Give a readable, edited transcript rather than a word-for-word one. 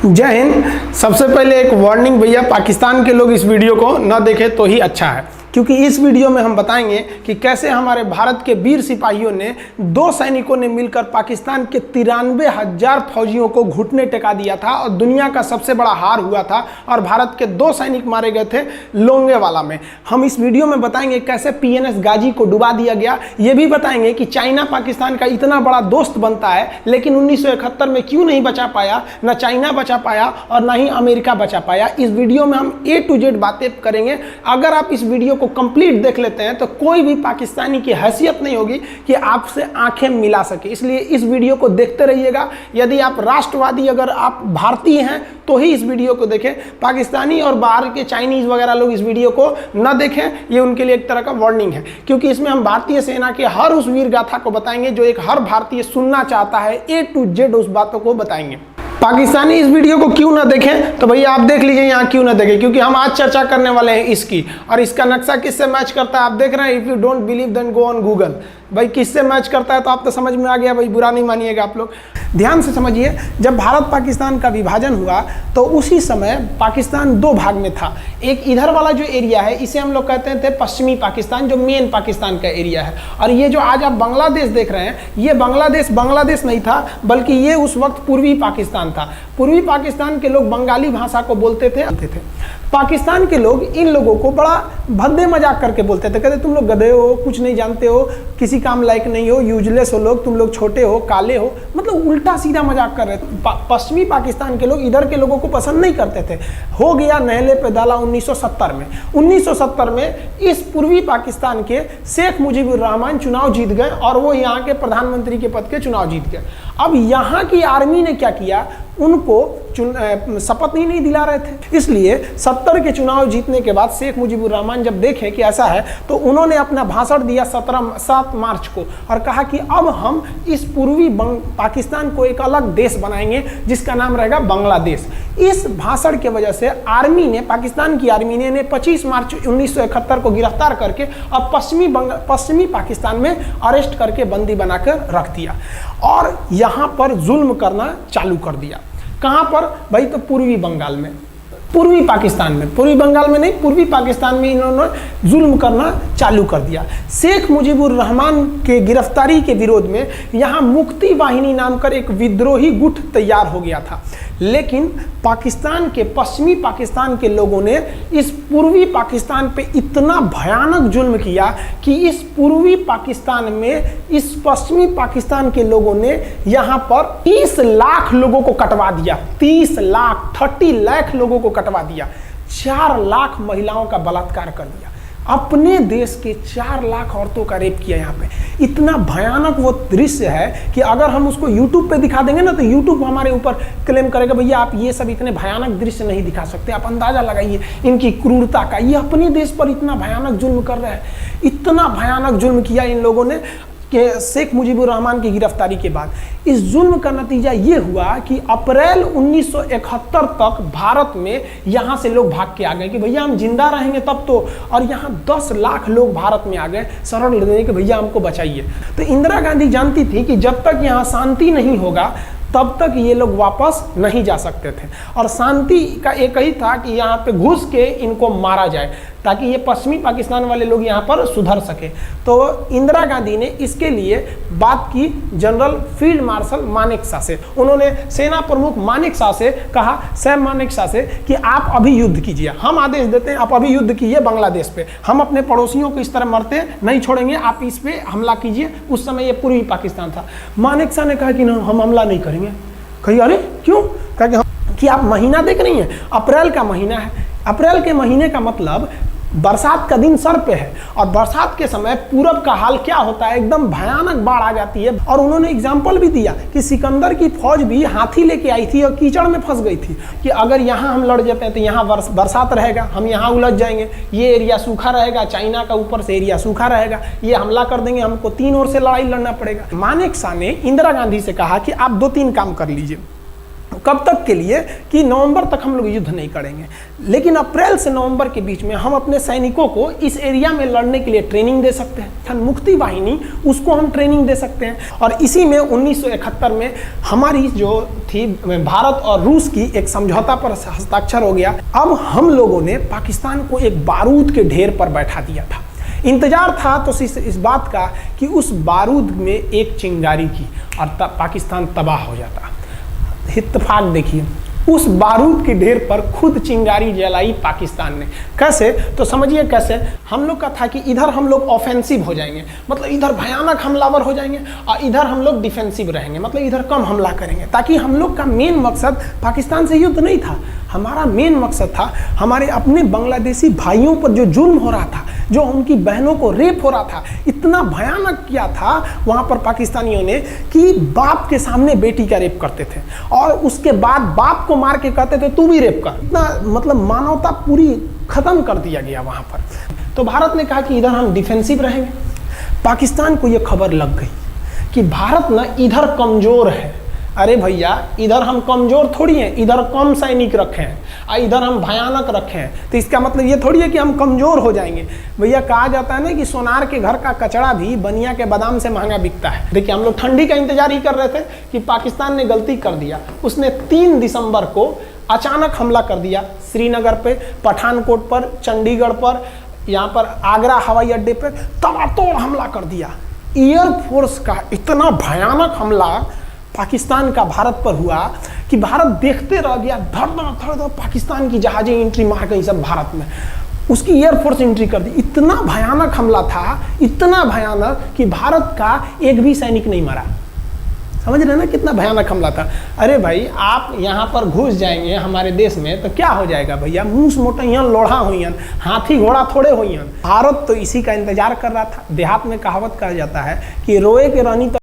जय हिंद। सबसे पहले एक वार्निंग भैया, पाकिस्तान के लोग इस वीडियो को न देखें तो ही अच्छा है, क्योंकि इस वीडियो में हम बताएंगे कि कैसे हमारे भारत के वीर सिपाहियों ने दो सैनिकों ने मिलकर पाकिस्तान के 93,000 फौजियों को घुटने टेका दिया था और दुनिया का सबसे बड़ा हार हुआ था और भारत के 2 सैनिक मारे गए थे लोंगेवाला में। हम इस वीडियो में बताएंगे कैसे PNS गाजी को डुबा दिया गया। ये भी बताएंगे कि चाइना पाकिस्तान का इतना बड़ा दोस्त बनता है, लेकिन 1971 में क्यों नहीं बचा पाया, ना चाइना बचा पाया और ना ही अमेरिका बचा पाया। इस वीडियो में हम A to Z बातें करेंगे। अगर आप इस वीडियो को कंप्लीट देख लेते हैं तो कोई भी पाकिस्तानी की हैसियत नहीं होगी कि आपसे आंखें मिला सके, इसलिए इस वीडियो को देखते रहिएगा। यदि आप राष्ट्रवादी, अगर आप भारतीय हैं तो ही इस वीडियो को देखें। पाकिस्तानी और बाहर के चाइनीज वगैरह लोग इस वीडियो को न देखें, ये उनके लिए एक तरह का वार्निंग है, क्योंकि इसमें हम भारतीय सेना के हर उस वीर गाथा को बताएंगे जो एक हर भारतीय सुनना चाहता है। A to Z उस बातों को बताएंगे। पाकिस्तानी इस वीडियो को क्यों ना देखें तो भैया आप देख लीजिए यहाँ क्यों ना देखें, क्योंकि हम आज चर्चा करने वाले हैं इसकी, और इसका नक्शा किससे मैच करता है आप देख रहे हैं। If you don't believe then go on Google. भाई किससे मैच करता है तो आप तो समझ में आ गया, भाई बुरा नहीं मानिएगा आप लोग। ध्यान से समझिए, जब भारत पाकिस्तान का विभाजन हुआ तो उसी समय पाकिस्तान 2 भाग में था। एक इधर वाला जो एरिया है इसे हम लोग कहते थे पश्चिमी पाकिस्तान, जो मेन पाकिस्तान का एरिया है। और ये जो आज आप बांग्लादेश देख रहे हैं, ये बांग्लादेश नहीं था, बल्कि ये उस वक्त पूर्वी पाकिस्तान था। पूर्वी पाकिस्तान के लोग बंगाली भाषा को बोलते थे। पाकिस्तान के लोग इन लोगों को बड़ा भद्दे मजाक करके बोलते थे, कहते तुम लोग गधे हो, कुछ नहीं जानते हो, किसी काम लायक नहीं हो, यूजलेस हो लोग, तुम लोग छोटे हो, काले हो, मतलब उल्टा सीधा मजाक कर रहे थे। पश्चिमी पाकिस्तान के लोग इधर के लोगों को पसंद नहीं करते थे। हो गया नहले पे दाला 1970 में। 1970 में इस पूर्वी पाकिस्तान के शेख मुजीबुर रहमान चुनाव जीत गए और वो यहाँ के प्रधानमंत्री के पद के चुनाव जीत गए। अब यहाँ की आर्मी ने क्या किया, उनको शपथ ही नहीं दिला रहे थे। इसलिए 70 के चुनाव जीतने के बाद शेख मुजीबुर रहमान जब देखे कि ऐसा है तो उन्होंने अपना भाषण दिया 7 मार्च को और कहा कि अब हम इस पूर्वी पाकिस्तान को एक अलग देश बनाएंगे जिसका नाम रहेगा बांग्लादेश। इस भाषण की वजह से आर्मी ने, पाकिस्तान की आर्मी ने 25 मार्च 1971 को गिरफ्तार करके अब पश्चिमी पाकिस्तान में अरेस्ट करके बंदी बनाकर रख दिया और यहाँ पर जुल्म करना चालू कर दिया। कहाँ पर भाई, तो पूर्वी बंगाल में, पूर्वी पाकिस्तान में, पूर्वी बंगाल में नहीं, पूर्वी पाकिस्तान में इन्होंने जुल्म करना चालू कर दिया। शेख मुजीबुर रहमान के गिरफ्तारी के विरोध में यहाँ मुक्ति वाहिनी नाम कर एक विद्रोही गुट तैयार हो गया था, लेकिन पाकिस्तान के, पश्चिमी पाकिस्तान के लोगों ने इस पूर्वी पाकिस्तान पे इतना भयानक जुल्म किया कि इस पूर्वी पाकिस्तान में, इस पश्चिमी पाकिस्तान के लोगों ने यहाँ पर 30 लाख लोगों को कटवा दिया। 30 लाख लोगों को कटवा दिया। 4 लाख महिलाओं का बलात्कार कर दिया। अपने देश के 4 लाख औरतों का रेप किया यहाँ पे। इतना भयानक वो दृश्य है कि अगर हम उसको YouTube पे दिखा देंगे ना तो YouTube हमारे ऊपर क्लेम करेगा, भैया आप ये सब इतने भयानक दृश्य नहीं दिखा सकते। आप अंदाजा लगाइए इनकी क्रूरता का। ये अपने देश पर इतना भयानक जुल्म कर रहे हैं। इतना भयानक जुल्म किया इन लोगों ने कि शेख मुजीबुर रहमान की गिरफ्तारी के बाद इस जुल्म का नतीजा ये हुआ कि अप्रैल 1971 तक भारत में यहाँ से लोग भाग के आ गए कि भैया हम जिंदा रहेंगे तब तो, और यहाँ 10 लाख लोग भारत में आ गए शरण लेने के, भैया हमको बचाइए। तो इंदिरा गांधी जानती थी कि जब तक यहाँ शांति नहीं होगा तब तक ये लोग वापस नहीं जा सकते थे, और शांति का एक ही था कि यहाँ पे घुस के इनको मारा जाए ताकि ये पश्चिमी पाकिस्तान वाले लोग यहाँ पर सुधर सके। तो इंदिरा गांधी ने इसके लिए बात की जनरल फील्ड मार्शल मानेकशॉ से। उन्होंने सेना प्रमुख मानेकशॉ से कहा, सैम मानेकशॉ से, कि आप अभी युद्ध कीजिए, हम आदेश देते हैं आप अभी युद्ध कीजिए बांग्लादेश पे, हम अपने पड़ोसियों को इस तरह मरते नहीं छोड़ेंगे, आप इस पे हमला कीजिए। उस समय ये पूर्वी पाकिस्तान था। मानेकशॉ ने कहा कि ना, हम हमला नहीं करेंगे। कही अरे क्यों? कहा कि आप महीना देख रही हैं, अप्रैल का महीना है। अप्रैल के महीने का मतलब बरसात का दिन सर पे है, और बरसात के समय पूरब का हाल क्या होता है, एकदम भयानक बाढ़ आ जाती है। और उन्होंने एग्जाम्पल भी दिया कि सिकंदर की फौज भी हाथी लेके आई थी और कीचड़ में फंस गई थी, कि अगर यहाँ हम लड़ जाते हैं तो यहाँ बरसात रहेगा, हम यहाँ उलझ जाएंगे, ये एरिया सूखा रहेगा, चाइना का ऊपर से एरिया सूखा रहेगा, ये हमला कर देंगे, हमको 3 ओर से लड़ाई लड़ना पड़ेगा। मानेकशॉ ने इंदिरा गांधी से कहा कि आप 2-3 काम कर लीजिए। कब तक के लिए कि नवंबर तक हम लोग युद्ध नहीं करेंगे, लेकिन अप्रैल से नवंबर के बीच में हम अपने सैनिकों को इस एरिया में लड़ने के लिए ट्रेनिंग दे सकते हैं। मुक्ति वाहिनी उसको हम ट्रेनिंग दे सकते हैं। और इसी में 1971 में हमारी जो थी भारत और रूस की एक समझौता पर हस्ताक्षर हो गया। अब हम लोगों ने पाकिस्तान को एक बारूद के ढेर पर बैठा दिया था। इंतजार था तो इस बात का कि उस बारूद में एक चिंगारी की और तब पाकिस्तान तबाह हो जाता। इत्तेफाक देखिए, उस बारूद के ढेर पर खुद चिंगारी जलाई पाकिस्तान ने। कैसे? तो समझिए कैसे। हम लोग का था कि इधर हम लोग ऑफेंसिव हो जाएंगे, मतलब इधर भयानक हमलावर हो जाएंगे, और इधर हम लोग डिफेंसिव रहेंगे, मतलब इधर कम हमला करेंगे, ताकि हम लोग का मेन मकसद पाकिस्तान से युद्ध नहीं था। हमारा मेन मकसद था हमारे अपने बांग्लादेशी भाइयों पर जो जुल्म हो रहा था, जो उनकी बहनों को रेप हो रहा था, इतना भयानक किया था वहाँ पर पाकिस्तानियों ने कि बाप के सामने बेटी का रेप करते थे और उसके बाद बाप को मार के कहते थे तू भी रेप कर। इतना मतलब मानवता पूरी खत्म कर दिया गया वहाँ पर। तो भारत ने कहा कि इधर हम डिफेंसिव रहेंगे। पाकिस्तान को ये खबर लग गई कि भारत ना इधर कमज़ोर है। अरे भैया, इधर हम कमज़ोर थोड़ी हैं, इधर कम सैनिक रखे हैं और इधर हम भयानक रखे हैं, तो इसका मतलब ये थोड़ी है कि हम कमज़ोर हो जाएंगे। भैया कहा जाता है ना कि सोनार के घर का कचड़ा भी बनिया के बादाम से महंगा बिकता है। देखिए, हम लोग ठंडी का इंतजार ही कर रहे थे कि पाकिस्तान ने गलती कर दिया। उसने 3 दिसंबर को अचानक हमला कर दिया श्रीनगर पे, पठानकोट पर, चंडीगढ़ पर, यहाँ पर आगरा हवाई अड्डे पर तबातोड़ हमला कर दिया। एयरफोर्स का इतना भयानक हमला पाकिस्तान का भारत पर हुआ कि भारत देखते रह गया। धड़ पाकिस्तान की जहाजें एंट्री मार गई सब भारत में, उसकी एयरफोर्स एंट्री कर दी। इतना भयानक हमला था, इतना भयानक कि भारत का एक भी सैनिक नहीं मरा। समझ रहे ना कितना भयानक हमला था। अरे भाई, आप यहाँ पर घुस जाएंगे हमारे देश में तो क्या हो जाएगा भैया? मूस मोटैयन लोढ़ा होइयन, हाथी घोड़ा थोड़े होइयन। भारत तो इसी का इंतजार कर रहा था। देहात में कहावत कहा जाता है कि रोए के रानी